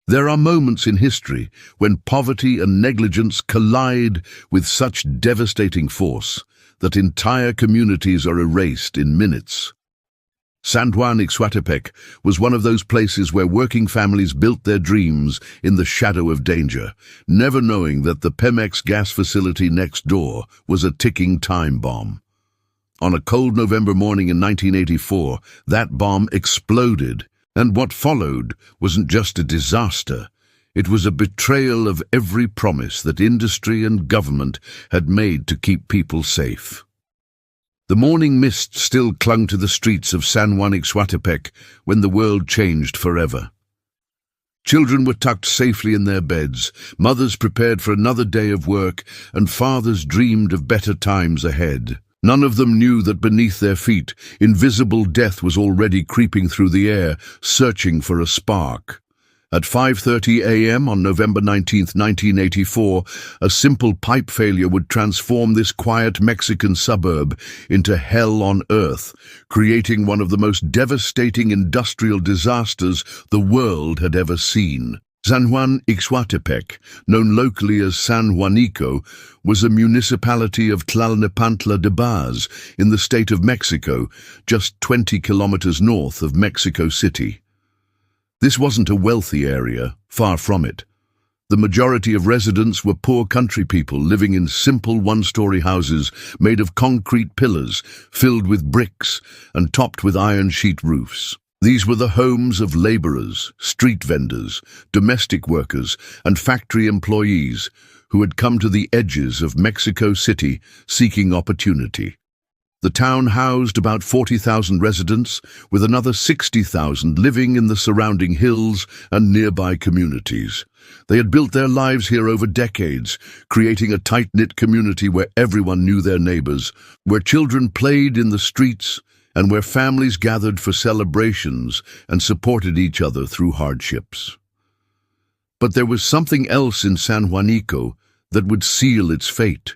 There are moments in history when poverty and negligence collide with such devastating force that entire communities are erased in minutes. San Juanico was one of those places where working families built their dreams in the shadow of danger, never knowing that the Pemex gas facility next door was a ticking time bomb. On a cold November morning in 1984, that bomb exploded, and what followed wasn't just a disaster. It was a betrayal of every promise that industry and government had made to keep people safe. The morning mist still clung to the streets of San Juanico when the world changed forever. Children were tucked safely in their beds, mothers prepared for another day of work, and fathers dreamed of better times ahead. None of them knew that beneath their feet, invisible death was already creeping through the air, searching for a spark. At 5:30 a.m. on November 19, 1984, a simple pipe failure would transform this quiet Mexican suburb into hell on earth, creating one of the most devastating industrial disasters the world had ever seen. San Juanico, known locally as San Juanico, was a municipality of Tlalnepantla de Baz in the state of Mexico, just 20 kilometers north of Mexico City. This wasn't a wealthy area, far from it. The majority of residents were poor country people living in simple one-story houses made of concrete pillars, filled with bricks and topped with iron sheet roofs. These were the homes of laborers, street vendors, domestic workers, and factory employees who had come to the edges of Mexico City seeking opportunity. The town housed about 40,000 residents, with another 60,000 living in the surrounding hills and nearby communities. They had built their lives here over decades, creating a tight-knit community where everyone knew their neighbors, where children played in the streets, and where families gathered for celebrations and supported each other through hardships. But there was something else in San Juanico that would seal its fate: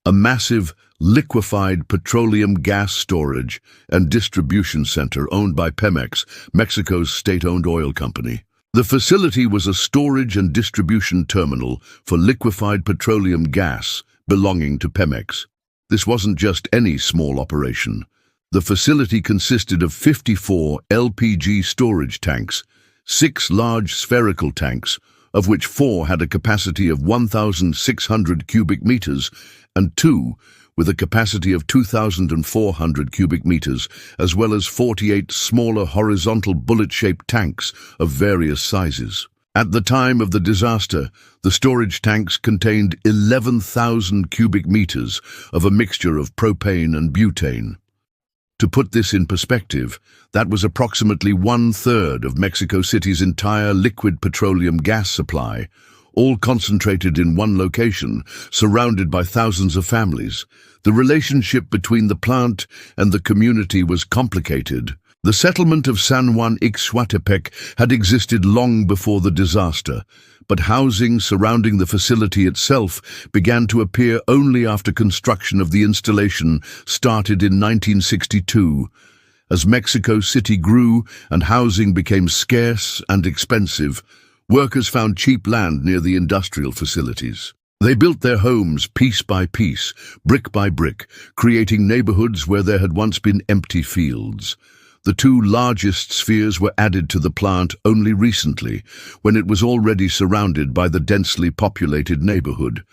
a massive, liquefied petroleum gas storage and distribution center owned by Pemex, Mexico's state-owned oil company. The facility was a storage and distribution terminal for liquefied petroleum gas belonging to Pemex. This wasn't just any small operation. The facility consisted of 54 LPG storage tanks, 6 large spherical tanks, of which 4 had a capacity of 1,600 cubic meters, and 2 with a capacity of 2,400 cubic meters, as well as 48 smaller horizontal bullet-shaped tanks of various sizes. At the time of the disaster, the storage tanks contained 11,000 cubic meters of a mixture of propane and butane. To put this in perspective, that was approximately 1/3 of Mexico City's entire liquid petroleum gas supply, all concentrated in one location, surrounded by thousands of families. The relationship between the plant and the community was complicated. The settlement of San Juanico had existed long before the disaster, but housing surrounding the facility itself began to appear only after construction of the installation started in 1962. As Mexico City grew and housing became scarce and expensive, workers found cheap land near the industrial facilities. They built their homes piece by piece, brick by brick, creating neighborhoods where there had once been empty fields. The 2 largest spheres were added to the plant only recently, when it was already surrounded by the densely populated neighborhood.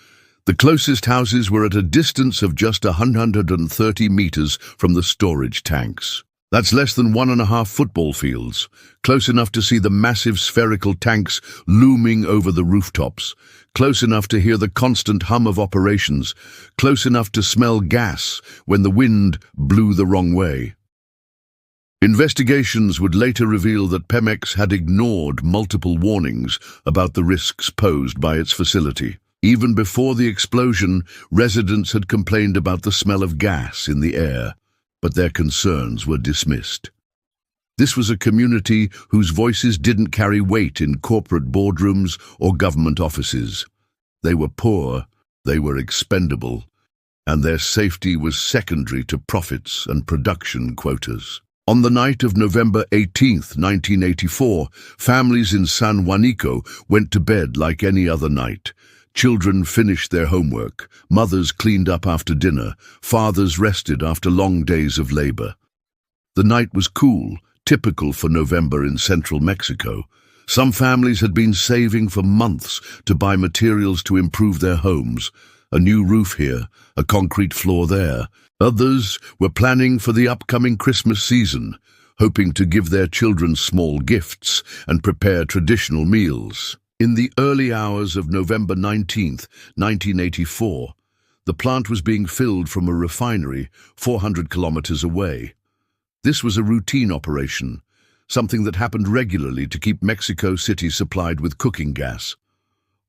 The closest houses were at a distance of just 130 meters from the storage tanks. That's less than 1.5 football fields, close enough to see the massive spherical tanks looming over the rooftops, close enough to hear the constant hum of operations, close enough to smell gas when the wind blew the wrong way. Investigations would later reveal that Pemex had ignored multiple warnings about the risks posed by its facility. Even before the explosion, residents had complained about the smell of gas in the air, but their concerns were dismissed. This was a community whose voices didn't carry weight in corporate boardrooms or government offices. They were poor, they were expendable, and their safety was secondary to profits and production quotas. On the night of November 18th, 1984, families in San Juanico went to bed like any other night. Children finished their homework, mothers cleaned up after dinner, fathers rested after long days of labor. The night was cool, typical for November in central Mexico. Some families had been saving for months to buy materials to improve their homes. A new roof here, a concrete floor there. Others were planning for the upcoming Christmas season, hoping to give their children small gifts and prepare traditional meals. In the early hours of November 19th, 1984, the plant was being filled from a refinery 400 kilometers away. This was a routine operation, something that happened regularly to keep Mexico City supplied with cooking gas.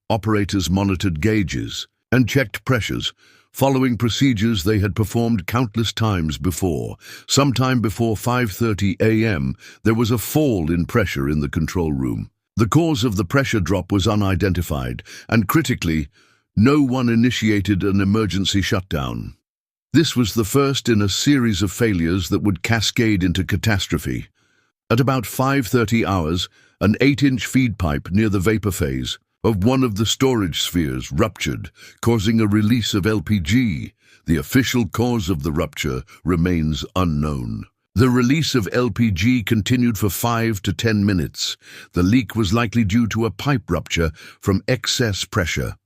Operators monitored gauges and checked pressures, following procedures they had performed countless times before. Sometime before 5:30 a.m., there was a fall in pressure in the control room. The cause of the pressure drop was unidentified, and critically, no one initiated an emergency shutdown. This was the first in a series of failures that would cascade into catastrophe. At about 5:30 hours, an 8-inch feed pipe near the vapor phase of one of the storage spheres ruptured, causing a release of LPG. The official cause of the rupture remains unknown. The release of LPG continued for 5 to 10 minutes. The leak was likely due to a pipe rupture from excess pressure.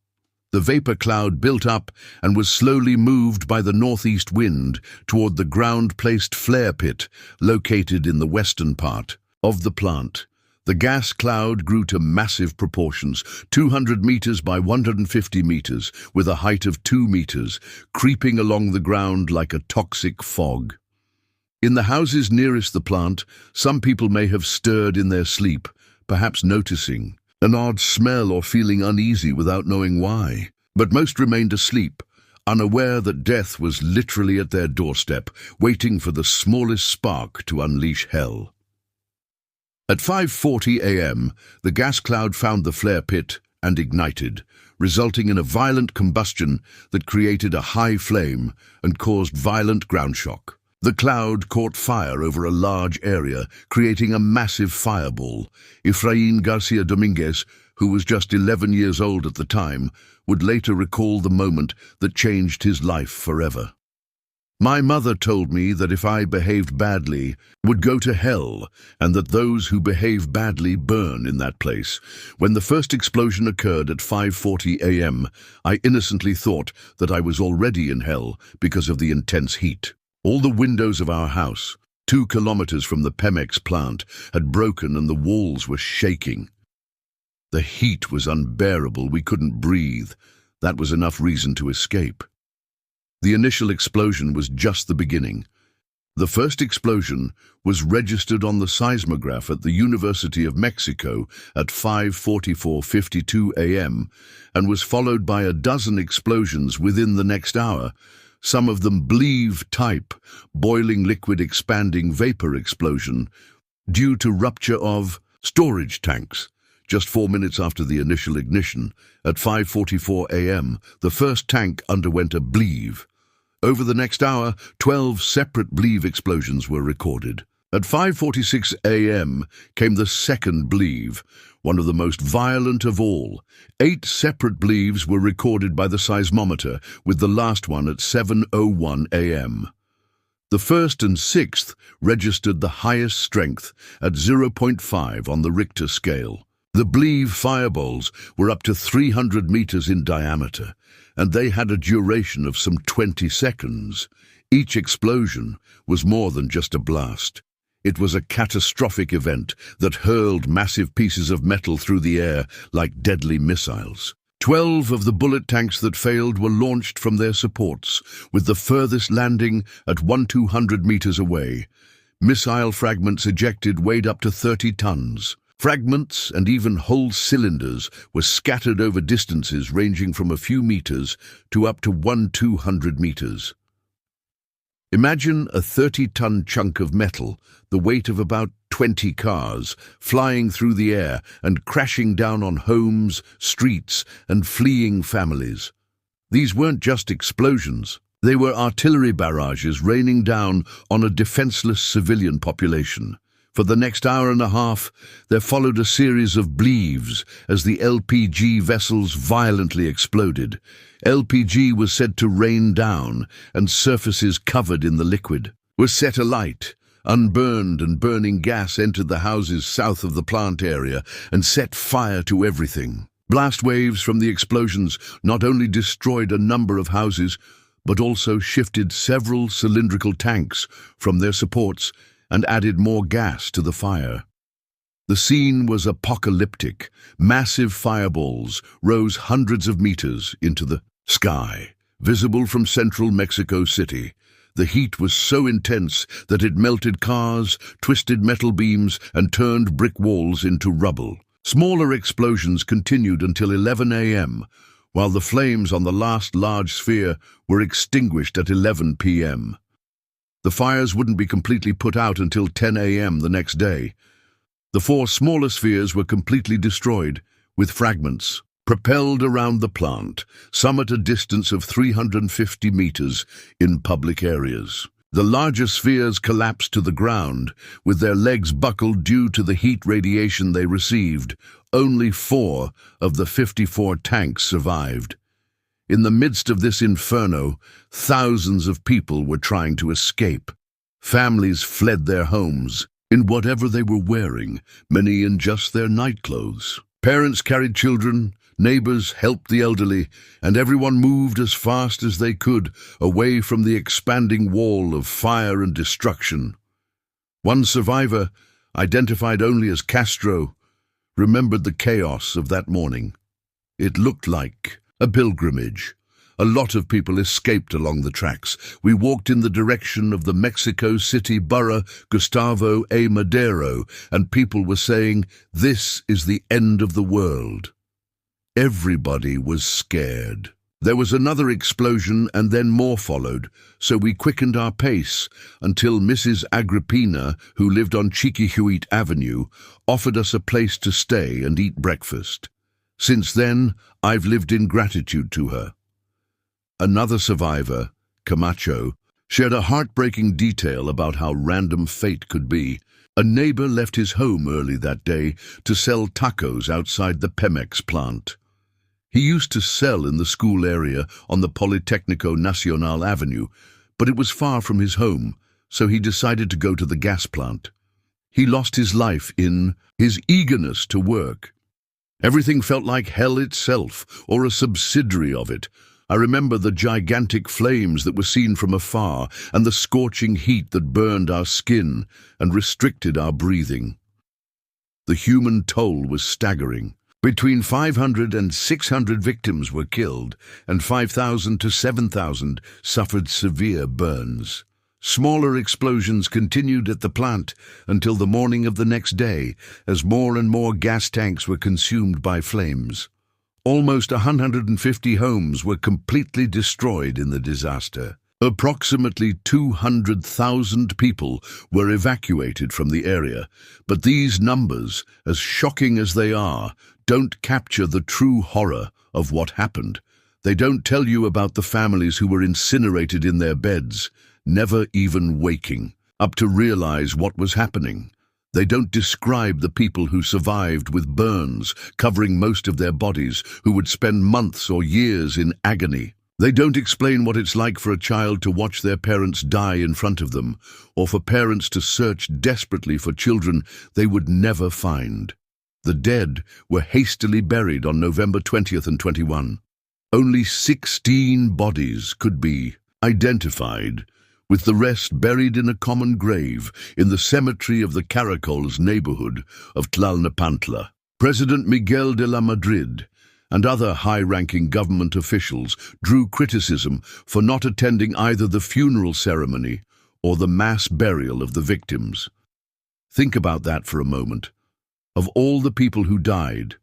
The vapor cloud built up and was slowly moved by the northeast wind toward the ground-placed flare pit located in the western part of the plant. The gas cloud grew to massive proportions, 200 meters by 150 meters, with a height of 2 meters, creeping along the ground like a toxic fog. In the houses nearest the plant, some people may have stirred in their sleep, perhaps noticing an odd smell or feeling uneasy without knowing why. But most remained asleep, unaware that death was literally at their doorstep, waiting for the smallest spark to unleash hell. At 5:40 a.m., the gas cloud found the flare pit and ignited, resulting in a violent combustion that created a high flame and caused violent ground shock. The cloud caught fire over a large area, creating a massive fireball. Efrain Garcia Dominguez, who was just 11 years old at the time, would later recall the moment that changed his life forever. My mother told me that if I behaved badly, would go to hell, and that those who behave badly burn in that place. When the first explosion occurred at 5:40 a.m., I innocently thought that I was already in hell because of the intense heat. All the windows of our house, 2 kilometers from the Pemex plant, had broken and the walls were shaking. The heat was unbearable. We couldn't breathe. That was enough reason to escape. The initial explosion was just the beginning. The first explosion was registered on the seismograph at the University of Mexico at 5:44:52 a.m. and was followed by a dozen explosions within the next hour, some of them BLEVE-type, boiling liquid expanding vapor explosion, due to rupture of storage tanks. Just 4 minutes after the initial ignition, at 5:44 a.m., the first tank underwent a BLEVE. Over the next hour, 12 separate BLEVE explosions were recorded. At 5:46 a.m. came the second BLEVE, one of the most violent of all. 8 separate BLEVEs were recorded by the seismometer, with the last one at 7:01 a.m. The first and sixth registered the highest strength at 0.5 on the Richter scale. The BLEVE fireballs were up to 300 meters in diameter, and they had a duration of some 20 seconds. Each explosion was more than just a blast. It was a catastrophic event that hurled massive pieces of metal through the air like deadly missiles. 12 of the bullet tanks that failed were launched from their supports, with the furthest landing at 1,200 meters away. Missile fragments ejected weighed up to 30 tons. Fragments and even whole cylinders were scattered over distances ranging from a few meters to up to 1,200 meters. Imagine a 30-ton chunk of metal, the weight of about 20 cars, flying through the air and crashing down on homes, streets, and fleeing families. These weren't just explosions. They were artillery barrages raining down on a defenseless civilian population. For the next hour and a half, there followed a series of bleaves as the LPG vessels violently exploded. LPG was said to rain down, and surfaces covered in the liquid were set alight. Unburned and burning gas entered the houses south of the plant area and set fire to everything. Blast waves from the explosions not only destroyed a number of houses, but also shifted several cylindrical tanks from their supports and added more gas to the fire. The scene was apocalyptic. Massive fireballs rose hundreds of meters into the sky, visible from central Mexico City. The heat was so intense that it melted cars, twisted metal beams, and turned brick walls into rubble. Smaller explosions continued until 11 a.m., while the flames on the last large sphere were extinguished at 11 p.m. The fires wouldn't be completely put out until 10 a.m. the next day. The 4 smaller spheres were completely destroyed, with fragments propelled around the plant, some at a distance of 350 meters in public areas. The larger spheres collapsed to the ground, with their legs buckled due to the heat radiation they received. Only 4 of the 54 tanks survived. In the midst of this inferno, thousands of people were trying to escape. Families fled their homes, in whatever they were wearing, many in just their nightclothes. Parents carried children, neighbors helped the elderly, and everyone moved as fast as they could away from the expanding wall of fire and destruction. One survivor, identified only as Castro, remembered the chaos of that morning. It looked like a pilgrimage. A lot of people escaped along the tracks. We walked in the direction of the Mexico City borough, Gustavo A. Madero, and people were saying, "This is the end of the world." Everybody was scared. There was another explosion and then more followed, so we quickened our pace until Mrs. Agrippina, who lived on Chiquihuit Avenue, offered us a place to stay and eat breakfast. Since then, I've lived in gratitude to her. Another survivor, Camacho, shared a heartbreaking detail about how random fate could be. A neighbor left his home early that day to sell tacos outside the Pemex plant. He used to sell in the school area on the Politécnico Nacional Avenue, but it was far from his home, so he decided to go to the gas plant. He lost his life in his eagerness to work. Everything felt like hell itself, or a subsidiary of it. I remember the gigantic flames that were seen from afar and the scorching heat that burned our skin and restricted our breathing. The human toll was staggering. Between 500 and 600 victims were killed, and 5,000 to 7,000 suffered severe burns. Smaller explosions continued at the plant until the morning of the next day, as more and more gas tanks were consumed by flames. Almost 150 homes were completely destroyed in the disaster. Approximately 200,000 people were evacuated from the area, but these numbers, as shocking as they are, don't capture the true horror of what happened. They don't tell you about the families who were incinerated in their beds, never even waking up to realize what was happening. They don't describe the people who survived with burns covering most of their bodies, who would spend months or years in agony. They don't explain what it's like for a child to watch their parents die in front of them, or for parents to search desperately for children they would never find. The dead were hastily buried on November 20th and 21. Only 16 bodies could be identified, with the rest buried in a common grave in the cemetery of the Caracoles neighborhood of Tlalnepantla. President Miguel de la Madrid and other high-ranking government officials drew criticism for not attending either the funeral ceremony or the mass burial of the victims. Think about that for a moment. Of all the people who died,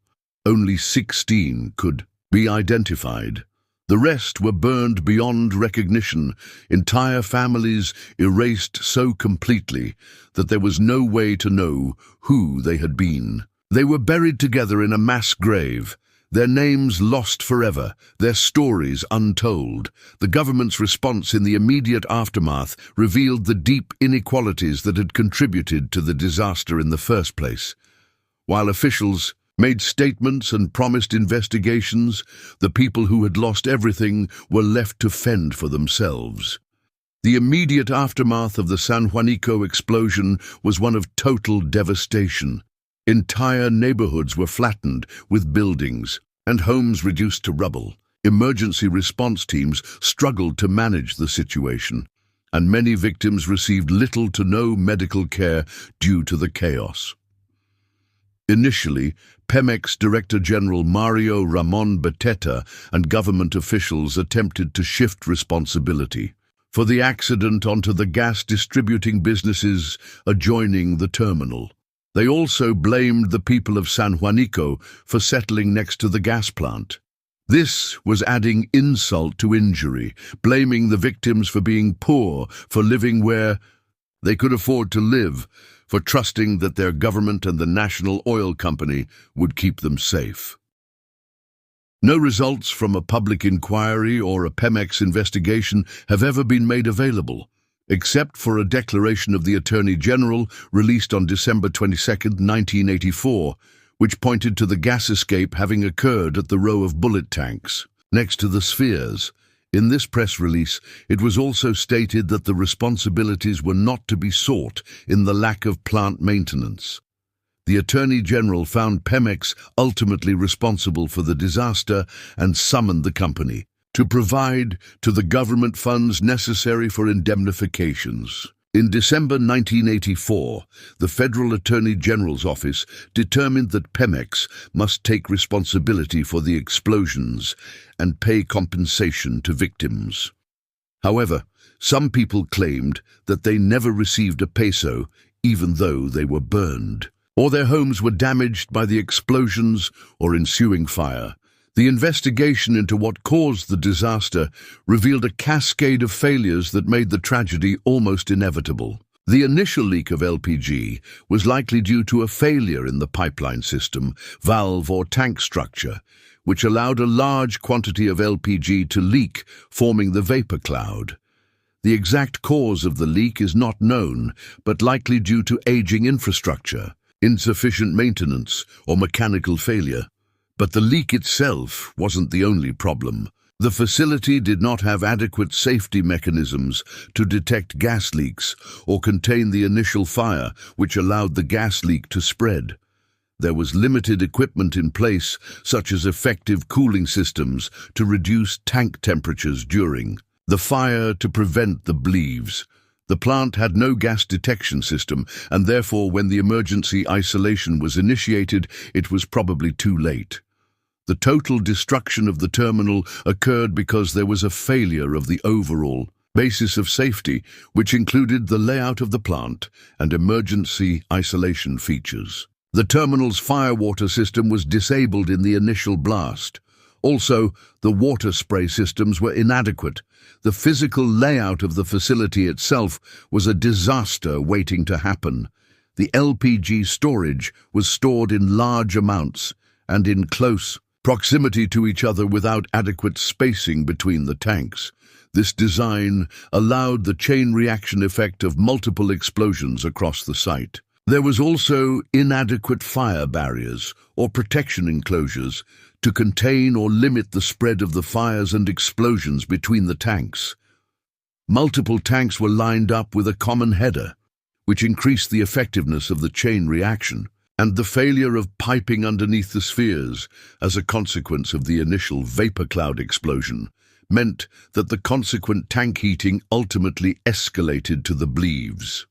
only 16 could be identified. The rest were burned beyond recognition, entire families erased so completely that there was no way to know who they had been. They were buried together in a mass grave, Their names lost forever, their stories untold. The government's response in the immediate aftermath revealed the deep inequalities that had contributed to the disaster in the first place. While officials made statements and promised investigations, the people who had lost everything were left to fend for themselves. The immediate aftermath of the San Juanico explosion was one of total devastation. Entire neighborhoods were flattened with buildings and homes reduced to rubble. Emergency response teams struggled to manage the situation, and many victims received little to no medical care due to the chaos. Initially, Pemex Director General Mario Ramon Beteta and government officials attempted to shift responsibility for the accident onto the gas distributing businesses adjoining the terminal. They also blamed the people of San Juanico for settling next to the gas plant. This was adding insult to injury, blaming the victims for being poor, for living where they could afford to live, for trusting that their government and the national oil company would keep them safe. No results from a public inquiry or a Pemex investigation have ever been made available, except for a declaration of the Attorney General released on December 22, 1984, which pointed to the gas escape having occurred at the row of bullet tanks next to the spheres. In this press release, it was also stated that the responsibilities were not to be sought in the lack of plant maintenance. The Attorney General found Pemex ultimately responsible for the disaster and summoned the company to provide to the government funds necessary for indemnifications. In December 1984, the Federal Attorney General's office determined that Pemex must take responsibility for the explosions and pay compensation to victims. However, some people claimed that they never received a peso, even though they were burned, or their homes were damaged by the explosions or ensuing fire. The investigation into what caused the disaster revealed a cascade of failures that made the tragedy almost inevitable. The initial leak of LPG was likely due to a failure in the pipeline system, valve or tank structure, which allowed a large quantity of LPG to leak, forming the vapor cloud. The exact cause of the leak is not known, but likely due to aging infrastructure, insufficient maintenance, or mechanical failure. But the leak itself wasn't the only problem. The facility did not have adequate safety mechanisms to detect gas leaks or contain the initial fire, which allowed the gas leak to spread. There was limited equipment in place, such as effective cooling systems to reduce tank temperatures during the fire to prevent the bleeds. The plant had no gas detection system, and therefore when the emergency isolation was initiated, it was probably too late. The total destruction of the terminal occurred because there was a failure of the overall basis of safety, which included the layout of the plant and emergency isolation features. The terminal's firewater system was disabled in the initial blast. Also, the water spray systems were inadequate. The physical layout of the facility itself was a disaster waiting to happen. The LPG storage was stored in large amounts and in close proximity to each other without adequate spacing between the tanks. This design allowed the chain reaction effect of multiple explosions across the site. There was also inadequate fire barriers or protection enclosures to contain or limit the spread of the fires and explosions between the tanks. Multiple tanks were lined up with a common header, which increased the effectiveness of the chain reaction, and the failure of piping underneath the spheres as a consequence of the initial vapor cloud explosion meant that the consequent tank heating ultimately escalated to the bleeds.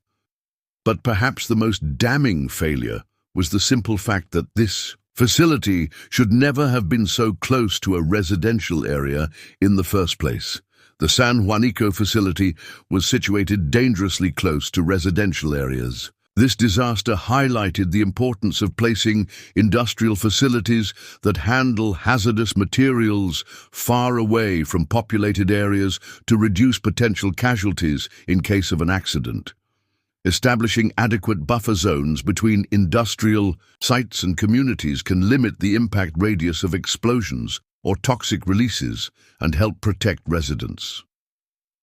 But perhaps the most damning failure was the simple fact that this facility should never have been so close to a residential area in the first place. The San Juanico facility was situated dangerously close to residential areas. This disaster highlighted the importance of placing industrial facilities that handle hazardous materials far away from populated areas to reduce potential casualties in case of an accident. Establishing adequate buffer zones between industrial sites and communities can limit the impact radius of explosions or toxic releases and help protect residents.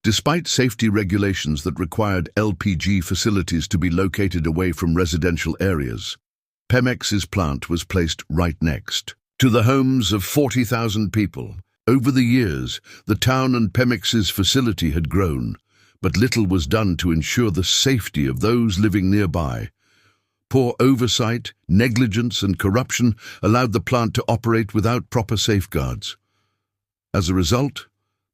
Despite safety regulations that required LPG facilities to be located away from residential areas, Pemex's plant was placed right next to the homes of 40,000 people. Over the years, the town and Pemex's facility had grown, but little was done to ensure the safety of those living nearby. Poor oversight, negligence, and corruption allowed the plant to operate without proper safeguards. As a result,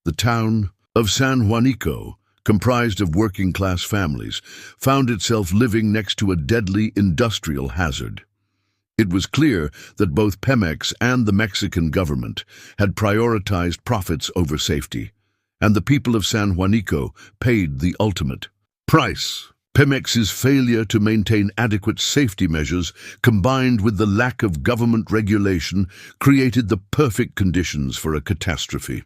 the town of San Juanico, comprised of working-class families, found itself living next to a deadly industrial hazard. It was clear that both Pemex and the Mexican government had prioritized profits over safety, and the people of San Juanico paid the ultimate price. Pemex's failure to maintain adequate safety measures, combined with the lack of government regulation, created the perfect conditions for a catastrophe.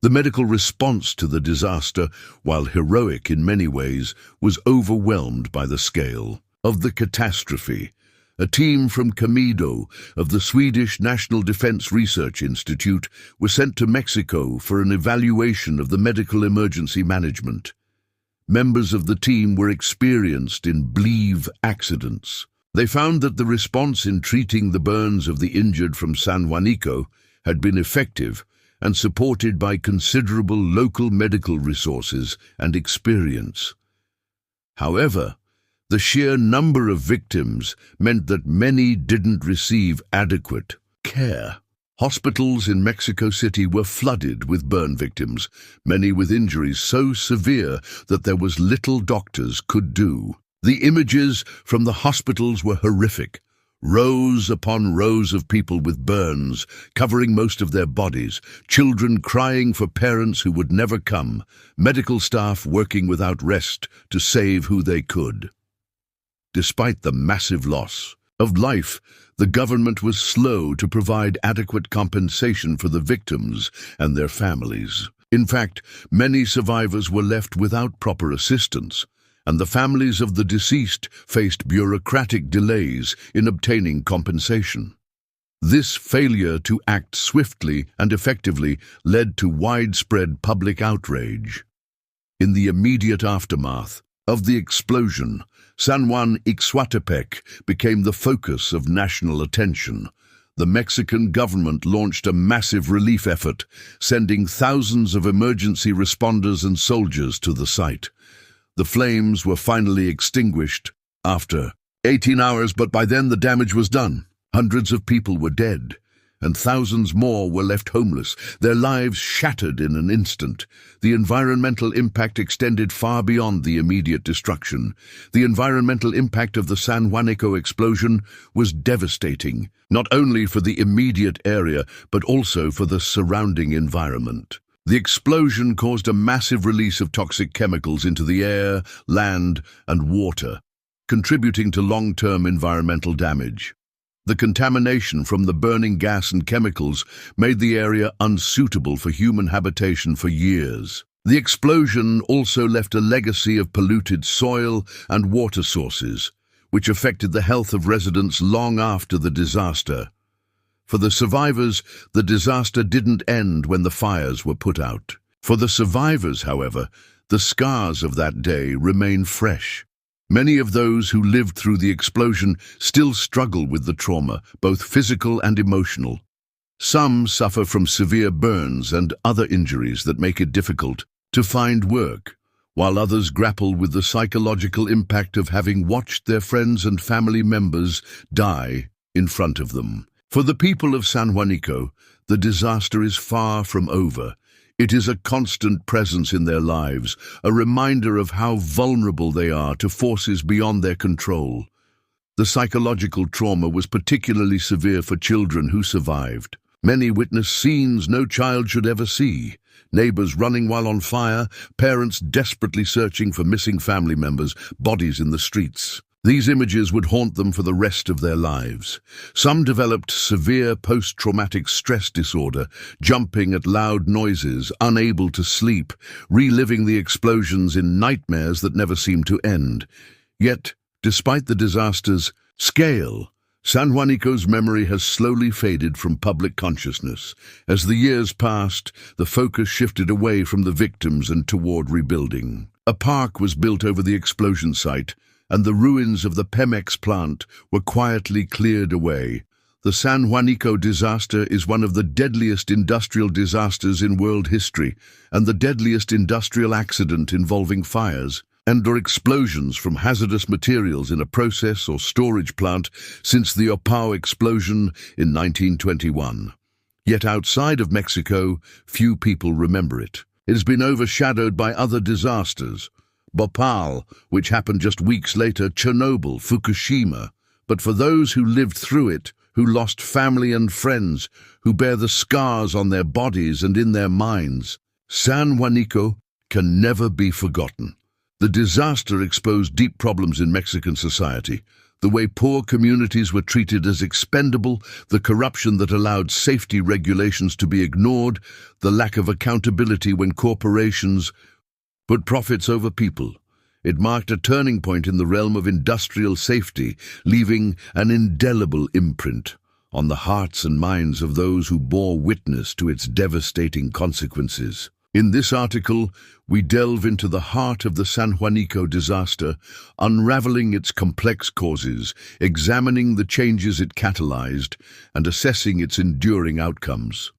The medical response to the disaster, while heroic in many ways, was overwhelmed by the scale of the catastrophe. A team from Camido of the Swedish National Defense Research Institute was sent to Mexico for an evaluation of the medical emergency management. Members of the team were experienced in bleed accidents. They found that the response in treating the burns of the injured from San Juanico had been effective and supported by considerable local medical resources and experience. However, the sheer number of victims meant that many didn't receive adequate care. Hospitals in Mexico City were flooded with burn victims, many with injuries so severe that there was little doctors could do. The images from the hospitals were horrific. Rows upon rows of people with burns, covering most of their bodies, children crying for parents who would never come, medical staff working without rest to save who they could. Despite the massive loss of life, the government was slow to provide adequate compensation for the victims and their families. In fact, many survivors were left without proper assistance, and the families of the deceased faced bureaucratic delays in obtaining compensation. This failure to act swiftly and effectively led to widespread public outrage. In the immediate aftermath of the explosion, San Juan Ixhuatepec became the focus of national attention. The Mexican government launched a massive relief effort, sending thousands of emergency responders and soldiers to the site. The flames were finally extinguished after 18 hours, but by then the damage was done. Hundreds of people were dead, and thousands more were left homeless, their lives shattered in an instant. The environmental impact extended far beyond the immediate destruction. The environmental impact of the San Juanico explosion was devastating, not only for the immediate area, but also for the surrounding environment. The explosion caused a massive release of toxic chemicals into the air, land, and water, contributing to long-term environmental damage. The contamination from the burning gas and chemicals made the area unsuitable for human habitation for years. The explosion also left a legacy of polluted soil and water sources, which affected the health of residents long after the disaster. For the survivors, the disaster didn't end when the fires were put out. For the survivors, however, the scars of that day remain fresh. Many of those who lived through the explosion still struggle with the trauma, both physical and emotional. Some suffer from severe burns and other injuries that make it difficult to find work, while others grapple with the psychological impact of having watched their friends and family members die in front of them. For the people of San Juanico, the disaster is far from over. It is a constant presence in their lives, a reminder of how vulnerable they are to forces beyond their control. The psychological trauma was particularly severe for children who survived. Many witnessed scenes no child should ever see. Neighbors running while on fire, parents desperately searching for missing family members, bodies in the streets. These images would haunt them for the rest of their lives. Some developed severe post-traumatic stress disorder, jumping at loud noises, unable to sleep, reliving the explosions in nightmares that never seemed to end. Yet, despite the disaster's scale, San Juanico's memory has slowly faded from public consciousness. As the years passed, the focus shifted away from the victims and toward rebuilding. A park was built over the explosion site, and the ruins of the Pemex plant were quietly cleared away. The San Juanico disaster is one of the deadliest industrial disasters in world history, and the deadliest industrial accident involving fires and/or explosions from hazardous materials in a process or storage plant since the Opao explosion in 1921. Yet outside of Mexico, few people remember it. It has been overshadowed by other disasters. Bhopal, which happened just weeks later, Chernobyl, Fukushima. But for those who lived through it, who lost family and friends, who bear the scars on their bodies and in their minds, San Juanico can never be forgotten. The disaster exposed deep problems in Mexican society: the way poor communities were treated as expendable, the corruption that allowed safety regulations to be ignored, the lack of accountability when corporations put profits over people. It marked a turning point in the realm of industrial safety, leaving an indelible imprint on the hearts and minds of those who bore witness to its devastating consequences. In this article, we delve into the heart of the San Juanico disaster, unraveling its complex causes, examining the changes it catalyzed, and assessing its enduring outcomes.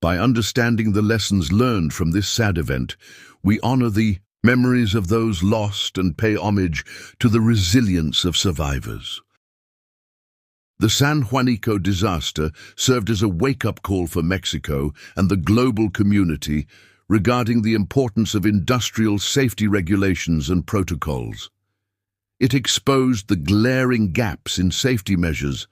By understanding the lessons learned from this sad event, we honor the memories of those lost and pay homage to the resilience of survivors. The San Juanico disaster served as a wake-up call for Mexico and the global community regarding the importance of industrial safety regulations and protocols. It exposed the glaring gaps in safety measures,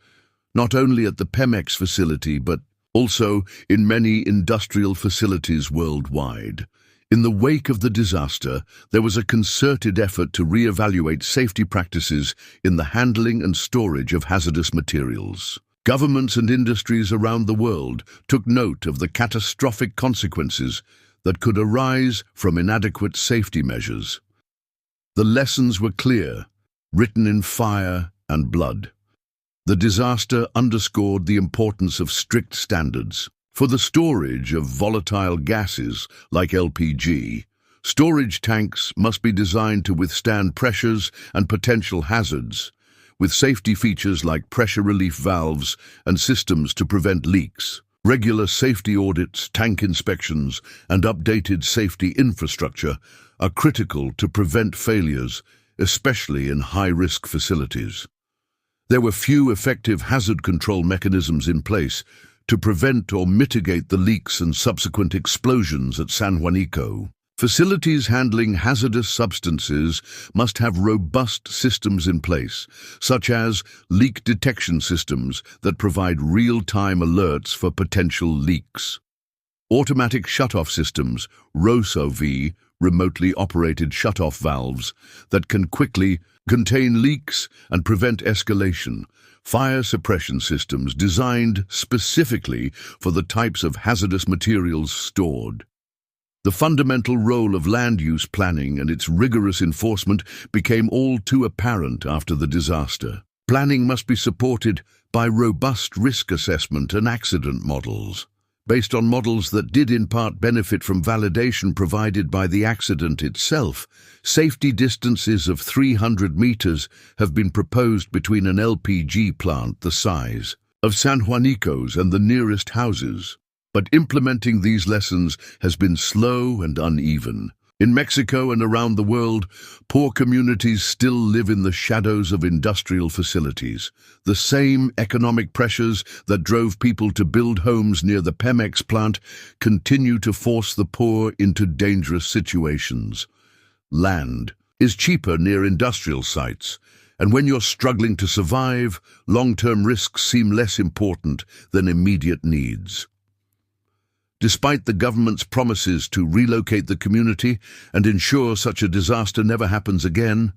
not only at the Pemex facility but also in many industrial facilities worldwide. In the wake of the disaster, there was a concerted effort to re-evaluate safety practices in the handling and storage of hazardous materials. Governments and industries around the world took note of the catastrophic consequences that could arise from inadequate safety measures. The lessons were clear, written in fire and blood. The disaster underscored the importance of strict standards. For the storage of volatile gases like LPG, storage tanks must be designed to withstand pressures and potential hazards, with safety features like pressure relief valves and systems to prevent leaks. Regular safety audits, tank inspections, and updated safety infrastructure are critical to prevent failures, especially in high-risk facilities. There were few effective hazard control mechanisms in place to prevent or mitigate the leaks and subsequent explosions at San Juanico. Facilities handling hazardous substances must have robust systems in place, such as leak detection systems that provide real-time alerts for potential leaks. Automatic shutoff systems, ROSOV, remotely operated shutoff valves, that can quickly contain leaks and prevent escalation. Fire suppression systems designed specifically for the types of hazardous materials stored. The fundamental role of land use planning and its rigorous enforcement became all too apparent after the disaster. Planning must be supported by robust risk assessment and accident models. Based on models that did in part benefit from validation provided by the accident itself, safety distances of 300 meters have been proposed between an LPG plant the size of San Juanico's and the nearest houses. But implementing these lessons has been slow and uneven. In Mexico and around the world, poor communities still live in the shadows of industrial facilities. The same economic pressures that drove people to build homes near the Pemex plant continue to force the poor into dangerous situations. Land is cheaper near industrial sites, and when you're struggling to survive, long-term risks seem less important than immediate needs. Despite the government's promises to relocate the community and ensure such a disaster never happens again,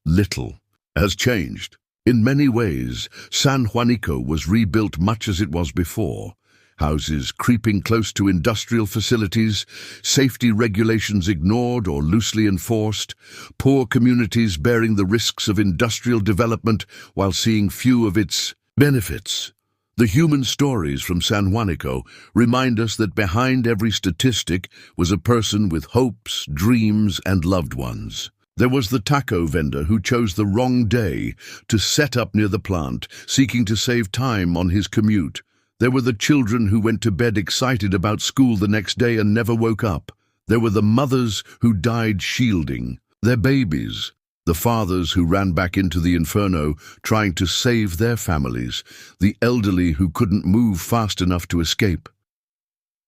little has changed. In many ways, San Juanico was rebuilt much as it was before. Houses creeping close to industrial facilities, safety regulations ignored or loosely enforced, poor communities bearing the risks of industrial development while seeing few of its benefits. The human stories from San Juanico remind us that behind every statistic was a person with hopes, dreams, and loved ones. There was the taco vendor who chose the wrong day to set up near the plant, seeking to save time on his commute. There were the children who went to bed excited about school the next day and never woke up. There were the mothers who died shielding their babies, the fathers who ran back into the inferno trying to save their families, the elderly who couldn't move fast enough to escape.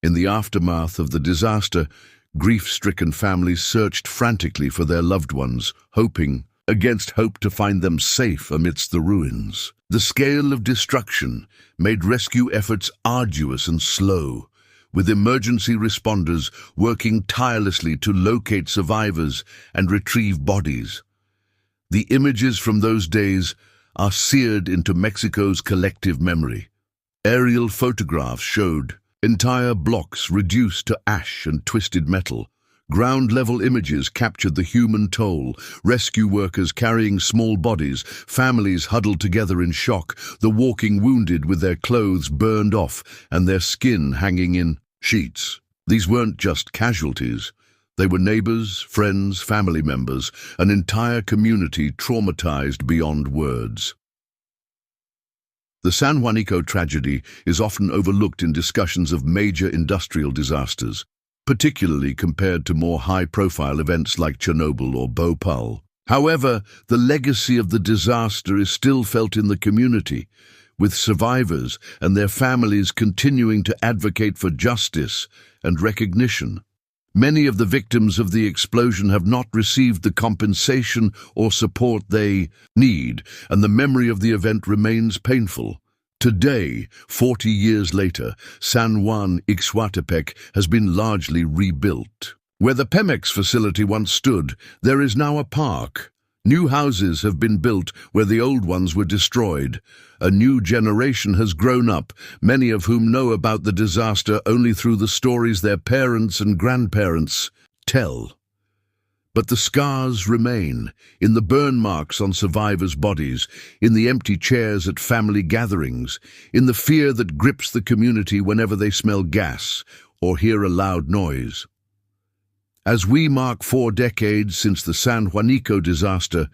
In the aftermath of the disaster, grief-stricken families searched frantically for their loved ones, hoping against hope to find them safe amidst the ruins. The scale of destruction made rescue efforts arduous and slow, with emergency responders working tirelessly to locate survivors and retrieve bodies. The images from those days are seared into Mexico's collective memory. Aerial photographs showed entire blocks reduced to ash and twisted metal. Ground-level images captured the human toll, rescue workers carrying small bodies, families huddled together in shock, the walking wounded with their clothes burned off and their skin hanging in sheets. These weren't just casualties. They were neighbors, friends, family members, an entire community traumatized beyond words. The San Juanico tragedy is often overlooked in discussions of major industrial disasters, particularly compared to more high-profile events like Chernobyl or Bhopal. However, the legacy of the disaster is still felt in the community, with survivors and their families continuing to advocate for justice and recognition. Many of the victims of the explosion have not received the compensation or support they need, and the memory of the event remains painful. Today, 40 years later, San Juan Ixhuatepec has been largely rebuilt. Where the Pemex facility once stood, there is now a park. New houses have been built where the old ones were destroyed. A new generation has grown up, many of whom know about the disaster only through the stories their parents and grandparents tell. But the scars remain, in the burn marks on survivors' bodies, in the empty chairs at family gatherings, in the fear that grips the community whenever they smell gas or hear a loud noise. As we mark 4 decades since the San Juanico disaster,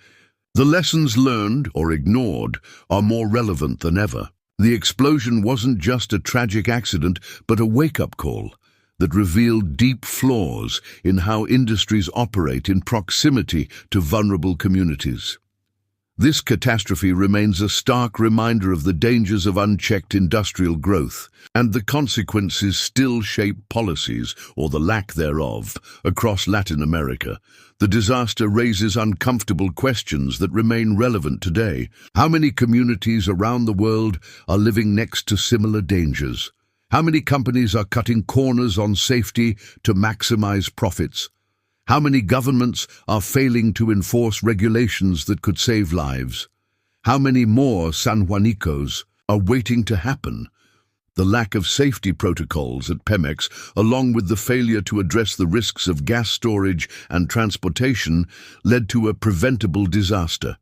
the lessons learned or ignored are more relevant than ever. The explosion wasn't just a tragic accident, but a wake-up call that revealed deep flaws in how industries operate in proximity to vulnerable communities. This catastrophe remains a stark reminder of the dangers of unchecked industrial growth, and the consequences still shape policies, or the lack thereof, across Latin America. The disaster raises uncomfortable questions that remain relevant today. How many communities around the world are living next to similar dangers? How many companies are cutting corners on safety to maximize profits? How many governments are failing to enforce regulations that could save lives? How many more San Juanicos are waiting to happen? The lack of safety protocols at Pemex, along with the failure to address the risks of gas storage and transportation, led to a preventable disaster.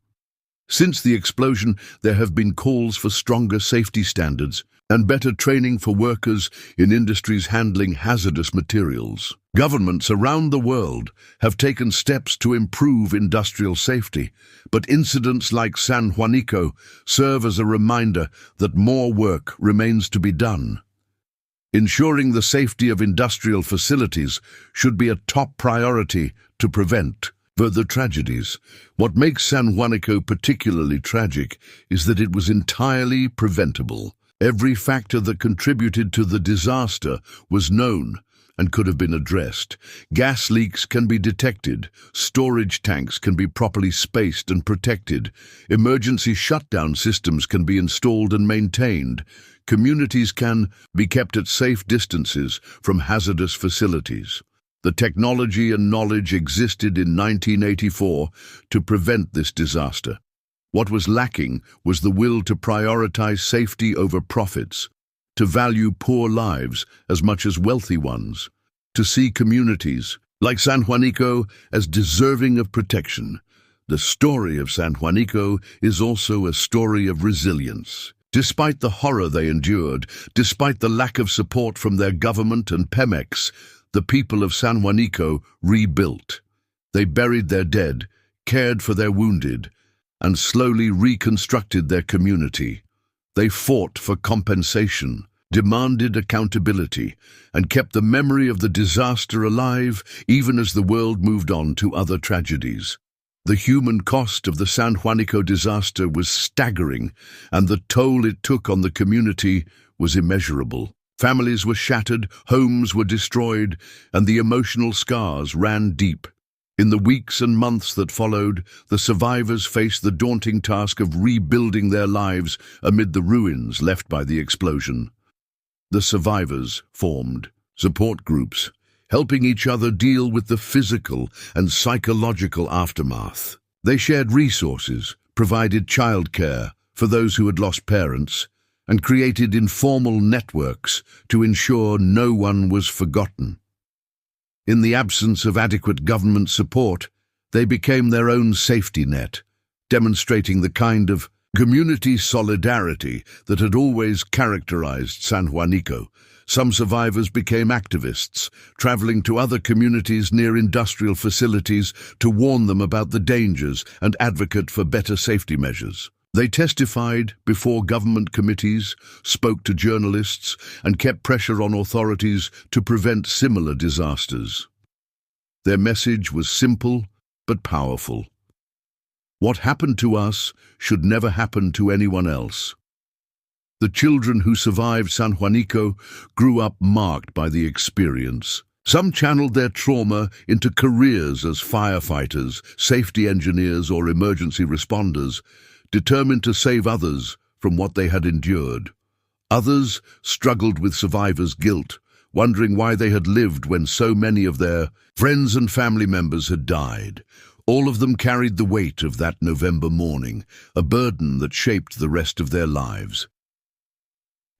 Since the explosion, there have been calls for stronger safety standards and better training for workers in industries handling hazardous materials. Governments around the world have taken steps to improve industrial safety, but incidents like San Juanico serve as a reminder that more work remains to be done. Ensuring the safety of industrial facilities should be a top priority to prevent further tragedies. What makes San Juanico particularly tragic is that it was entirely preventable. Every factor that contributed to the disaster was known and could have been addressed. Gas leaks can be detected, storage tanks can be properly spaced and protected, emergency shutdown systems can be installed and maintained, communities can be kept at safe distances from hazardous facilities. The technology and knowledge existed in 1984 to prevent this disaster. What was lacking was the will to prioritize safety over profits, to value poor lives as much as wealthy ones, to see communities, like San Juanico, as deserving of protection. The story of San Juanico is also a story of resilience. Despite the horror they endured, despite the lack of support from their government and Pemex, the people of San Juanico rebuilt. They buried their dead, cared for their wounded, and slowly reconstructed their community. They fought for compensation, demanded accountability, and kept the memory of the disaster alive even as the world moved on to other tragedies. The human cost of the San Juanico disaster was staggering, and the toll it took on the community was immeasurable. Families were shattered, homes were destroyed, and the emotional scars ran deep. In the weeks and months that followed, the survivors faced the daunting task of rebuilding their lives amid the ruins left by the explosion. The survivors formed support groups, helping each other deal with the physical and psychological aftermath. They shared resources, provided childcare for those who had lost parents, and created informal networks to ensure no one was forgotten. In the absence of adequate government support, they became their own safety net, demonstrating the kind of community solidarity that had always characterized San Juanico. Some survivors became activists, traveling to other communities near industrial facilities to warn them about the dangers and advocate for better safety measures. They testified before government committees, spoke to journalists, and kept pressure on authorities to prevent similar disasters. Their message was simple but powerful. What happened to us should never happen to anyone else. The children who survived San Juanico grew up marked by the experience. Some channeled their trauma into careers as firefighters, safety engineers, or emergency responders, determined to save others from what they had endured. Others struggled with survivors' guilt, wondering why they had lived when so many of their friends and family members had died. All of them carried the weight of that November morning, a burden that shaped the rest of their lives.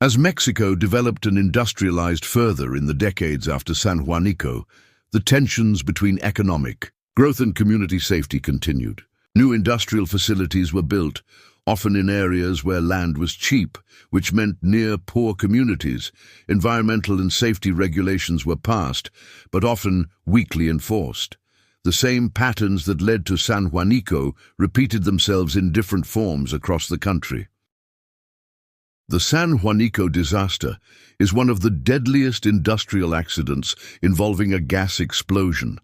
As Mexico developed and industrialized further in the decades after San Juanico, the tensions between economic growth and community safety continued. New industrial facilities were built, often in areas where land was cheap, which meant near poor communities. Environmental and safety regulations were passed, but often weakly enforced. The same patterns that led to San Juanico repeated themselves in different forms across the country. The San Juanico disaster is one of the deadliest industrial accidents involving a gas explosion,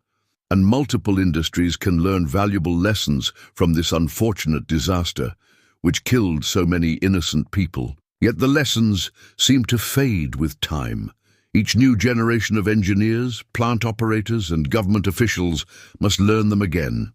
and multiple industries can learn valuable lessons from this unfortunate disaster, which killed so many innocent people. Yet the lessons seem to fade with time. Each new generation of engineers, plant operators, and government officials must learn them again.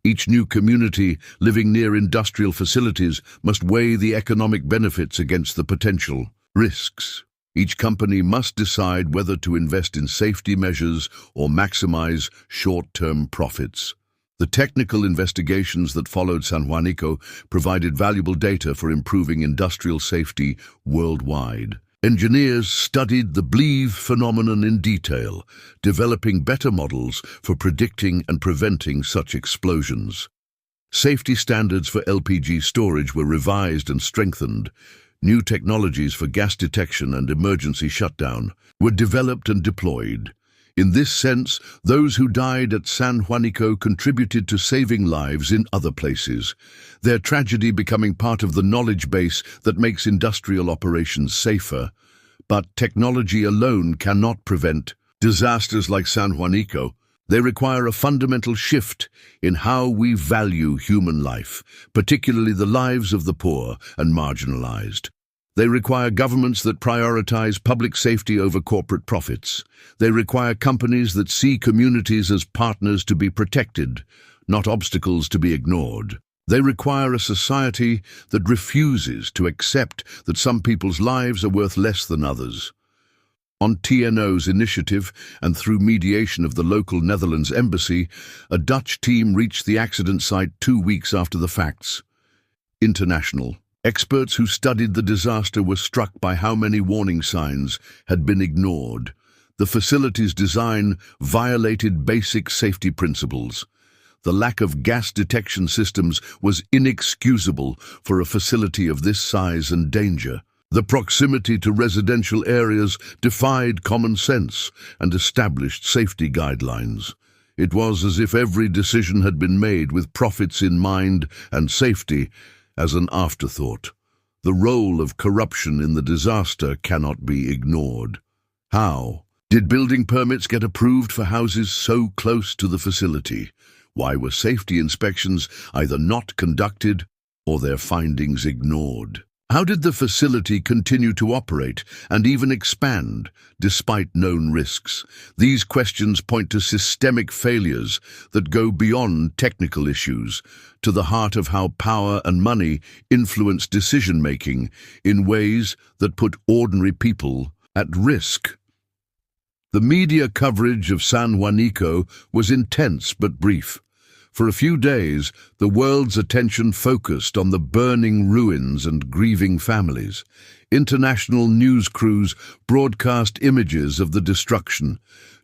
Each new community living near industrial facilities must weigh the economic benefits against the potential risks. Each company must decide whether to invest in safety measures or maximize short-term profits. The technical investigations that followed San Juanico provided valuable data for improving industrial safety worldwide. Engineers studied the bleed phenomenon in detail, developing better models for predicting and preventing such explosions. Safety standards for LPG storage were revised and strengthened. New technologies for gas detection and emergency shutdown were developed and deployed. In this sense, those who died at San Juanico contributed to saving lives in other places, their tragedy becoming part of the knowledge base that makes industrial operations safer. But technology alone cannot prevent disasters like San Juanico. They require a fundamental shift in how we value human life, particularly the lives of the poor and marginalized. They require governments that prioritize public safety over corporate profits. They require companies that see communities as partners to be protected, not obstacles to be ignored. They require a society that refuses to accept that some people's lives are worth less than others. On TNO's initiative and through mediation of the local Netherlands embassy, a Dutch team reached the accident site 2 weeks after the facts. International. Experts who studied the disaster were struck by how many warning signs had been ignored. The facility's design violated basic safety principles. The lack of gas detection systems was inexcusable for a facility of this size and danger. The proximity to residential areas defied common sense and established safety guidelines. It was as if every decision had been made with profits in mind and safety as an afterthought. The role of corruption in the disaster cannot be ignored. How did building permits get approved for houses so close to the facility? Why were safety inspections either not conducted or their findings ignored? How did the facility continue to operate and even expand despite known risks? These questions point to systemic failures that go beyond technical issues, to the heart of how power and money influence decision-making in ways that put ordinary people at risk. The media coverage of San Juanico was intense but brief. For a few days, the world's attention focused on the burning ruins and grieving families. International news crews broadcast images of the destruction.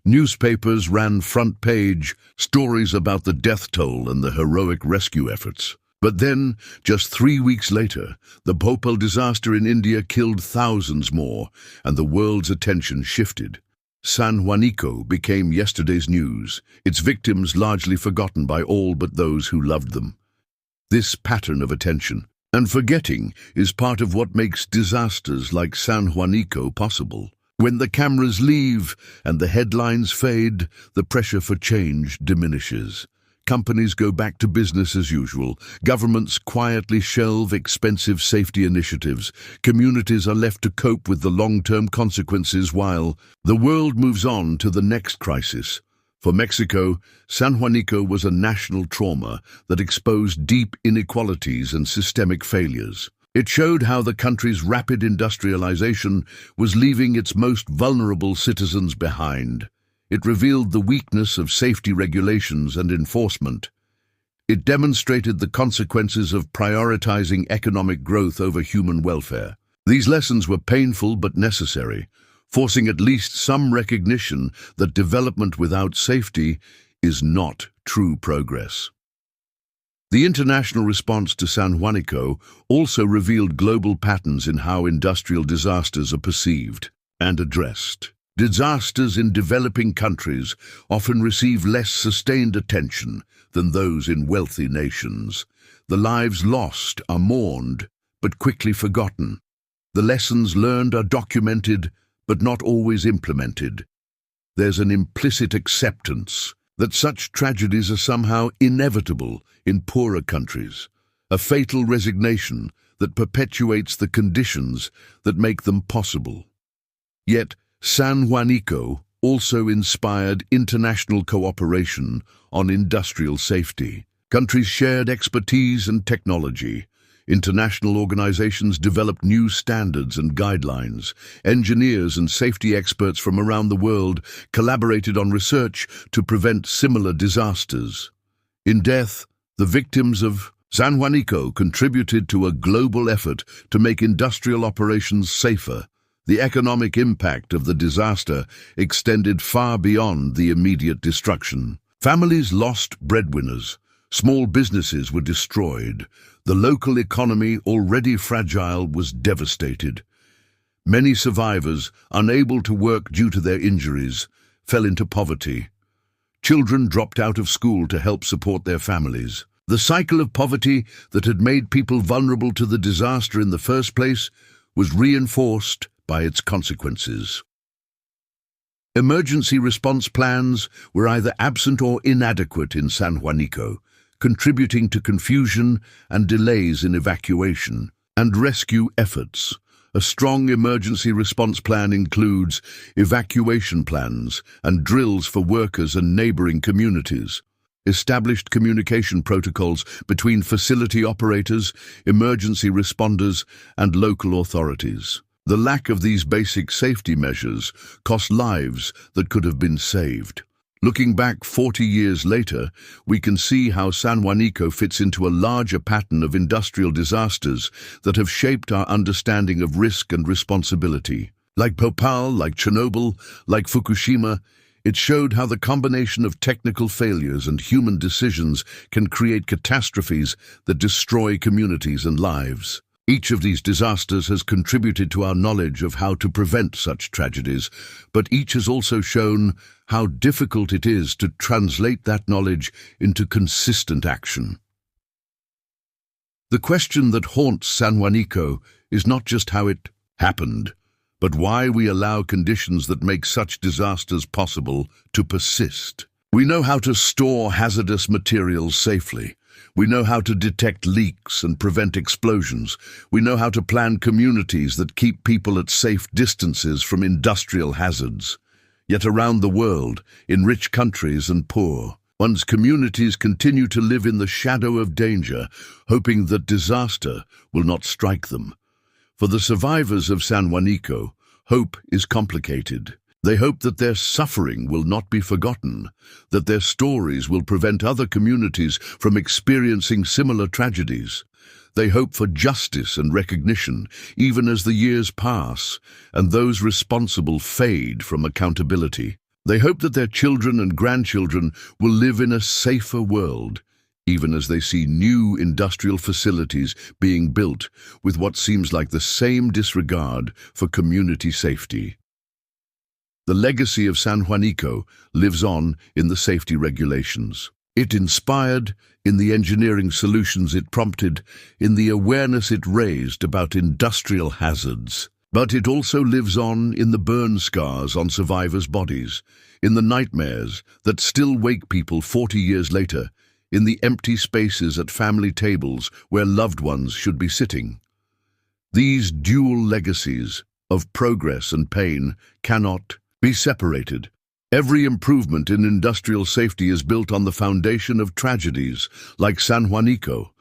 Newspapers ran front-page stories about the death toll and the heroic rescue efforts. But then, just 3 weeks later, the Bhopal disaster in India killed thousands more, and the world's attention shifted. San Juanico became yesterday's news, its victims largely forgotten by all but those who loved them. This pattern of attention and forgetting is part of what makes disasters like San Juanico possible. When the cameras leave and the headlines fade, the pressure for change diminishes. Companies go back to business as usual. Governments quietly shelve expensive safety initiatives. Communities are left to cope with the long-term consequences while the world moves on to the next crisis. For Mexico, San Juanico was a national trauma that exposed deep inequalities and systemic failures. It showed how the country's rapid industrialization was leaving its most vulnerable citizens behind. It revealed the weakness of safety regulations and enforcement. It demonstrated the consequences of prioritizing economic growth over human welfare. These lessons were painful but necessary, forcing at least some recognition that development without safety is not true progress. The international response to San Juanico also revealed global patterns in how industrial disasters are perceived and addressed. Disasters in developing countries often receive less sustained attention than those in wealthy nations. The lives lost are mourned, but quickly forgotten. The lessons learned are documented, but not always implemented. There's an implicit acceptance that such tragedies are somehow inevitable in poorer countries, a fatal resignation that perpetuates the conditions that make them possible. Yet, San Juanico also inspired international cooperation on industrial safety. Countries shared expertise and technology. International organizations developed new standards and guidelines. Engineers and safety experts from around the world collaborated on research to prevent similar disasters. In death, the victims of San Juanico contributed to a global effort to make industrial operations safer. The economic impact of the disaster extended far beyond the immediate destruction. Families lost breadwinners. Small businesses were destroyed. The local economy, already fragile, was devastated. Many survivors, unable to work due to their injuries, fell into poverty. Children dropped out of school to help support their families. The cycle of poverty that had made people vulnerable to the disaster in the first place was reinforced by its consequences. Emergency response plans were either absent or inadequate in San Juanico, contributing to confusion and delays in evacuation and rescue efforts. A strong emergency response plan includes evacuation plans and drills for workers and neighboring communities, established communication protocols between facility operators, emergency responders, and local authorities. The lack of these basic safety measures cost lives that could have been saved. Looking back 40 years later, we can see how San Juanico fits into a larger pattern of industrial disasters that have shaped our understanding of risk and responsibility. Like Bhopal, like Chernobyl, like Fukushima, it showed how the combination of technical failures and human decisions can create catastrophes that destroy communities and lives. Each of these disasters has contributed to our knowledge of how to prevent such tragedies, but each has also shown how difficult it is to translate that knowledge into consistent action. The question that haunts San Juanico is not just how it happened, but why we allow conditions that make such disasters possible to persist. We know how to store hazardous materials safely. We know how to detect leaks and prevent explosions. We know how to plan communities that keep people at safe distances from industrial hazards. Yet around the world, in rich countries and poor, one's communities continue to live in the shadow of danger, hoping that disaster will not strike them. For the survivors of San Juanico, hope is complicated. They hope that their suffering will not be forgotten, that their stories will prevent other communities from experiencing similar tragedies. They hope for justice and recognition, even as the years pass, and those responsible fade from accountability. They hope that their children and grandchildren will live in a safer world, even as they see new industrial facilities being built with what seems like the same disregard for community safety. The legacy of San Juanico lives on in the safety regulations. It inspired in the engineering solutions it prompted, in the awareness it raised about industrial hazards. But it also lives on in the burn scars on survivors' bodies, in the nightmares that still wake people 40 years later, in the empty spaces at family tables where loved ones should be sitting. These dual legacies of progress and pain cannot be separated. Every improvement in industrial safety is built on the foundation of tragedies like San Juanico.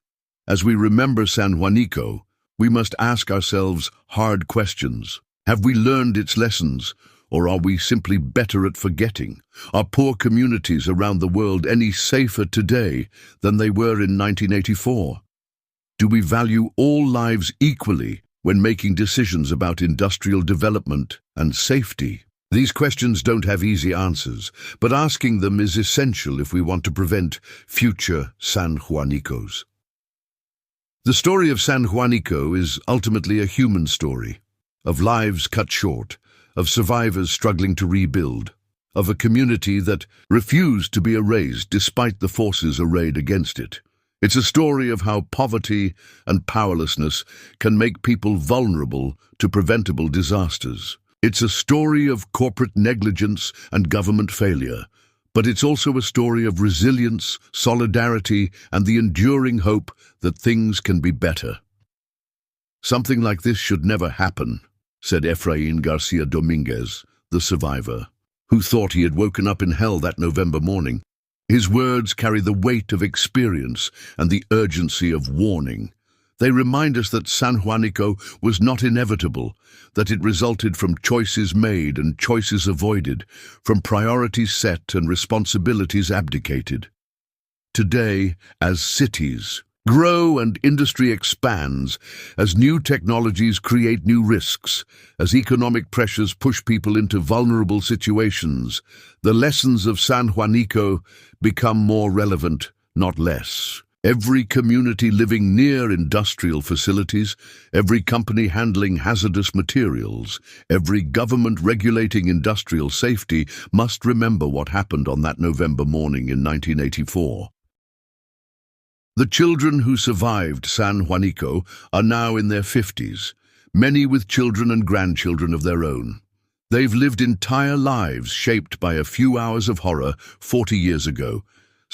As we remember San Juanico, we must ask ourselves hard questions. Have we learned its lessons, or are we simply better at forgetting? Are poor communities around the world any safer today than they were in 1984? Do we value all lives equally when making decisions about industrial development and safety? These questions don't have easy answers, but asking them is essential if we want to prevent future San Juanicos. The story of San Juanico is ultimately a human story, of lives cut short, of survivors struggling to rebuild, of a community that refused to be erased despite the forces arrayed against it. It's a story of how poverty and powerlessness can make people vulnerable to preventable disasters. It's a story of corporate negligence and government failure, but it's also a story of resilience, solidarity, and the enduring hope that things can be better. Something like this should never happen, said Efrain Garcia Dominguez, the survivor, who thought he had woken up in hell that November morning. His words carry the weight of experience and the urgency of warning. They remind us that San Juanico was not inevitable, that it resulted from choices made and choices avoided, from priorities set and responsibilities abdicated. Today, as cities grow and industry expands, as new technologies create new risks, as economic pressures push people into vulnerable situations, the lessons of San Juanico become more relevant, not less. Every community living near industrial facilities, every company handling hazardous materials, every government regulating industrial safety must remember what happened on that November morning in 1984. The children who survived San Juanico are now in their 50s, many with children and grandchildren of their own. They've lived entire lives shaped by a few hours of horror 40 years ago.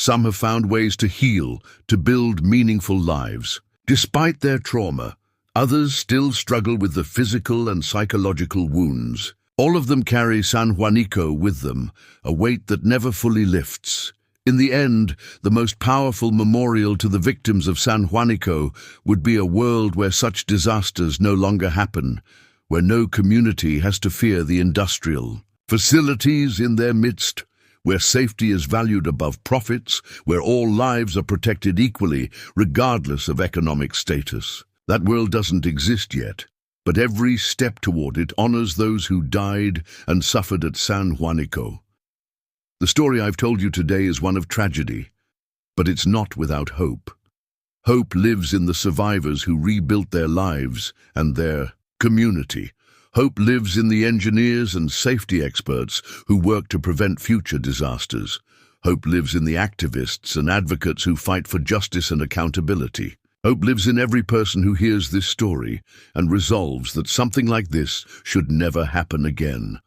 Some have found ways to heal, to build meaningful lives. Despite their trauma, others still struggle with the physical and psychological wounds. All of them carry San Juanico with them, a weight that never fully lifts. In the end, the most powerful memorial to the victims of San Juanico would be a world where such disasters no longer happen, where no community has to fear the industrial facilities in their midst, where safety is valued above profits, where all lives are protected equally, regardless of economic status. That world doesn't exist yet, but every step toward it honors those who died and suffered at San Juanico. The story I've told you today is one of tragedy, but it's not without hope. Hope lives in the survivors who rebuilt their lives and their community. Hope lives in the engineers and safety experts who work to prevent future disasters. Hope lives in the activists and advocates who fight for justice and accountability. Hope lives in every person who hears this story and resolves that something like this should never happen again.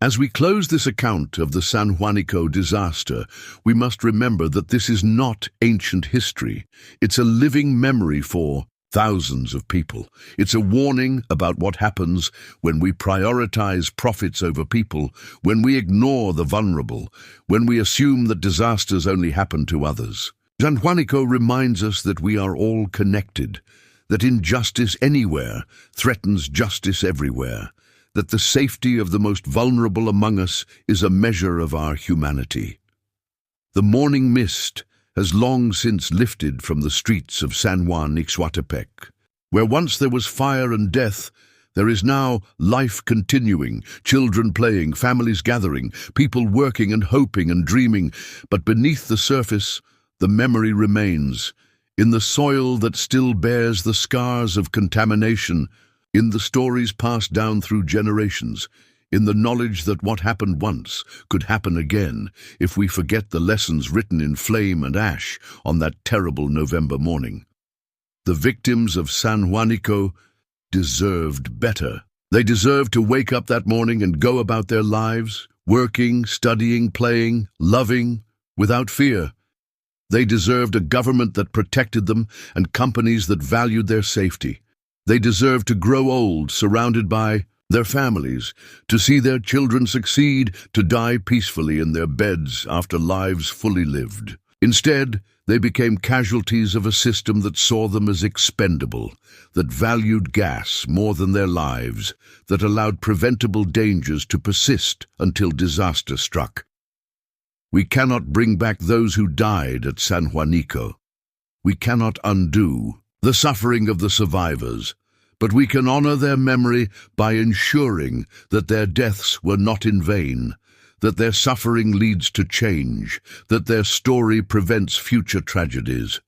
As we close this account of the San Juanico disaster, we must remember that this is not ancient history. It's a living memory for thousands of people. It's a warning about what happens when we prioritize profits over people, when we ignore the vulnerable, when we assume that disasters only happen to others. San Juanico reminds us that we are all connected, that injustice anywhere threatens justice everywhere, that the safety of the most vulnerable among us is a measure of our humanity. The morning mist has long since lifted from the streets of San Juanico. Where once there was fire and death, there is now life continuing, children playing, families gathering, people working and hoping and dreaming. But beneath the surface, the memory remains, in the soil that still bears the scars of contamination, in the stories passed down through generations, in the knowledge that what happened once could happen again if we forget the lessons written in flame and ash on that terrible November morning. The victims of San Juanico deserved better. They deserved to wake up that morning and go about their lives, working, studying, playing, loving, without fear. They deserved a government that protected them and companies that valued their safety. They deserved to grow old, surrounded by their families, to see their children succeed, to die peacefully in their beds after lives fully lived. Instead, they became casualties of a system that saw them as expendable, that valued gas more than their lives, that allowed preventable dangers to persist until disaster struck. We cannot bring back those who died at San Juanico. We cannot undo the suffering of the survivors, but we can honor their memory by ensuring that their deaths were not in vain, that their suffering leads to change, that their story prevents future tragedies.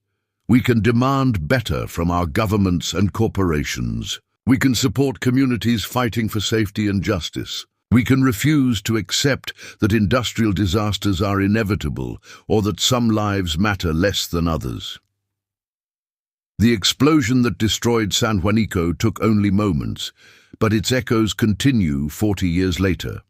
We can demand better from our governments and corporations. We can support communities fighting for safety and justice. We can refuse to accept that industrial disasters are inevitable or that some lives matter less than others. The explosion that destroyed San Juanico took only moments, but its echoes continue 40 years later.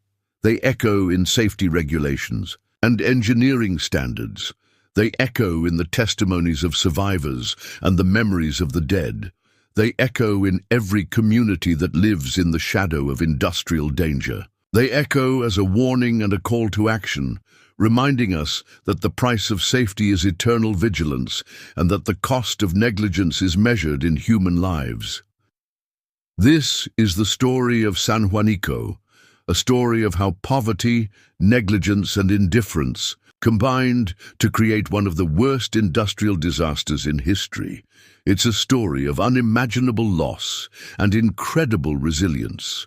They echo in safety regulations and engineering standards. They echo in the testimonies of survivors and the memories of the dead. They echo in every community that lives in the shadow of industrial danger. They echo as a warning and a call to action, reminding us that the price of safety is eternal vigilance and that the cost of negligence is measured in human lives. This is the story of San Juanico, a story of how poverty, negligence, and indifference combined to create one of the worst industrial disasters in history. It's a story of unimaginable loss and incredible resilience.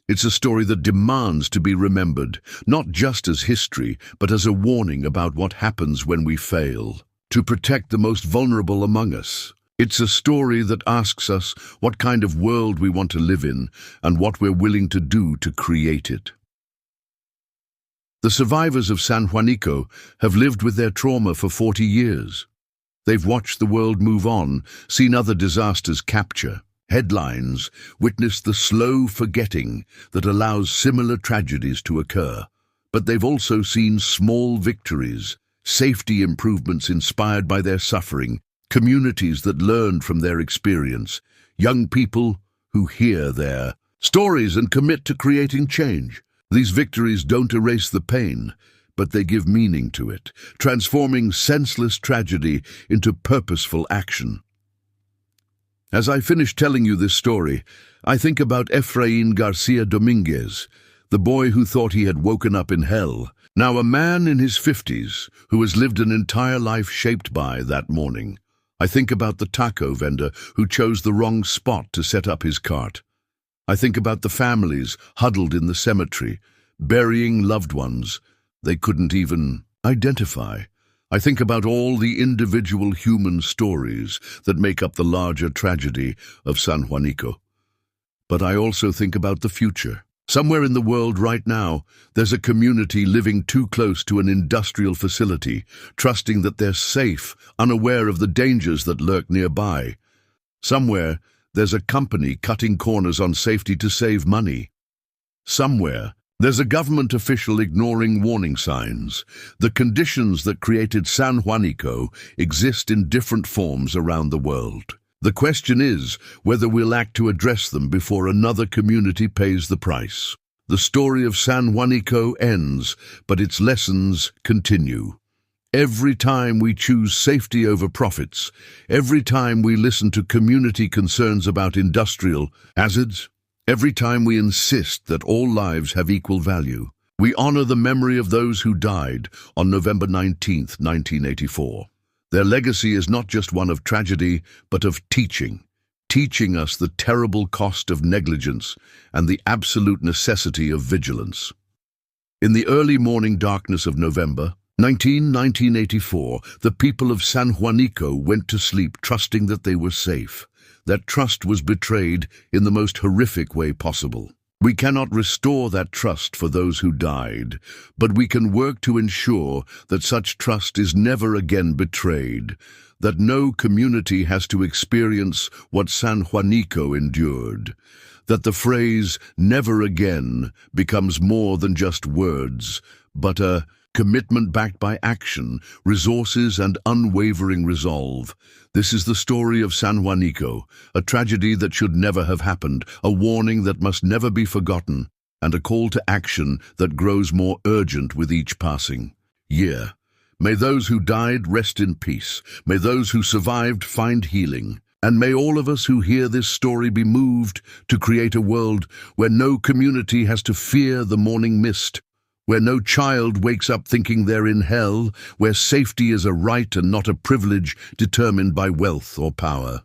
It's a story that demands to be remembered, not just as history, but as a warning about what happens when we fail to protect the most vulnerable among us. It's a story that asks us what kind of world we want to live in and what we're willing to do to create it. The survivors of San Juanico have lived with their trauma for 40 years. They've watched the world move on, seen other disasters capture headlines, witnessed the slow forgetting that allows similar tragedies to occur. But they've also seen small victories, safety improvements inspired by their suffering, communities that learned from their experience, young people who hear their stories and commit to creating change. These victories don't erase the pain, but they give meaning to it, transforming senseless tragedy into purposeful action. As I finish telling you this story, I think about Efrain Garcia Dominguez, the boy who thought he had woken up in hell, Now, a man in his 50s who has lived an entire life shaped by that morning. I think about the taco vendor who chose the wrong spot to set up his cart. I think about the families huddled in the cemetery, burying loved ones they couldn't even identify. I think about all the individual human stories that make up the larger tragedy of San Juanico. But I also think about the future. Somewhere in the world right now, there's a community living too close to an industrial facility, trusting that they're safe, unaware of the dangers that lurk nearby. Somewhere, there's a company cutting corners on safety to save money. Somewhere, there's a government official ignoring warning signs. The conditions that created San Juanico exist in different forms around the world. The question is whether we'll act to address them before another community pays the price. The story of San Juanico ends, but its lessons continue. Every time we choose safety over profits, every time we listen to community concerns about industrial hazards, every time we insist that all lives have equal value, we honor the memory of those who died on November 19th, 1984. Their legacy is not just one of tragedy, but of teaching us the terrible cost of negligence and the absolute necessity of vigilance. In the early morning darkness of November 1984, the people of San Juanico went to sleep trusting that they were safe. That trust was betrayed in the most horrific way possible. We cannot restore that trust for those who died, but we can work to ensure that such trust is never again betrayed, that no community has to experience what San Juanico endured, that the phrase "never again" becomes more than just words, but a commitment backed by action, resources, and unwavering resolve. This is the story of San Juanico, a tragedy that should never have happened, a warning that must never be forgotten, and a call to action that grows more urgent with each passing year. May those who died rest in peace. May those who survived find healing. And may all of us who hear this story be moved to create a world where no community has to fear the morning mist, where no child wakes up thinking they're in hell, where safety is a right and not a privilege determined by wealth or power.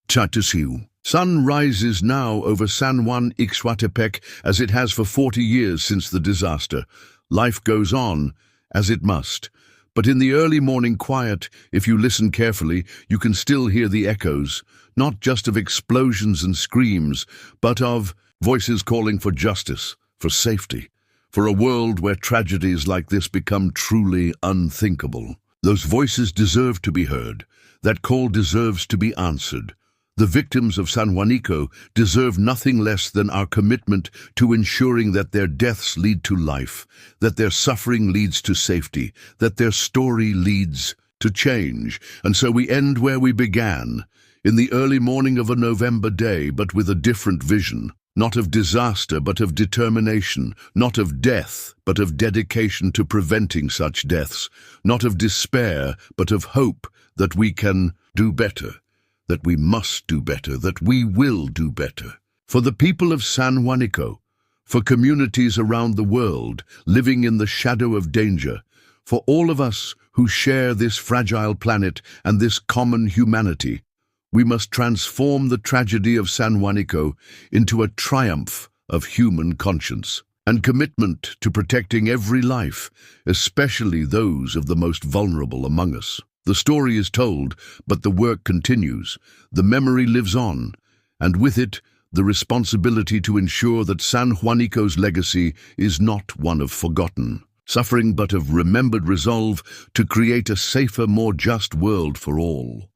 Chatisiu. Sun rises now over San Juan Ixhuatepec as it has for 40 years since the disaster. Life goes on, as it must. But in the early morning quiet, if you listen carefully, you can still hear the echoes, not just of explosions and screams, but of voices calling for justice, for safety, for a world where tragedies like this become truly unthinkable. Those voices deserve to be heard. That call deserves to be answered. The victims of San Juanico deserve nothing less than our commitment to ensuring that their deaths lead to life, that their suffering leads to safety, that their story leads to change. And so we end where we began, in the early morning of a November day, but with a different vision. Not of disaster, but of determination. Not of death, but of dedication to preventing such deaths. Not of despair, but of hope that we can do better, that we must do better, that we will do better. For the people of San Juanico, for communities around the world living in the shadow of danger, for all of us who share this fragile planet and this common humanity, we must transform the tragedy of San Juanico into a triumph of human conscience and commitment to protecting every life, especially those of the most vulnerable among us. The story is told, but the work continues. The memory lives on, and with it, the responsibility to ensure that San Juanico's legacy is not one of forgotten suffering, but of remembered resolve to create a safer, more just world for all.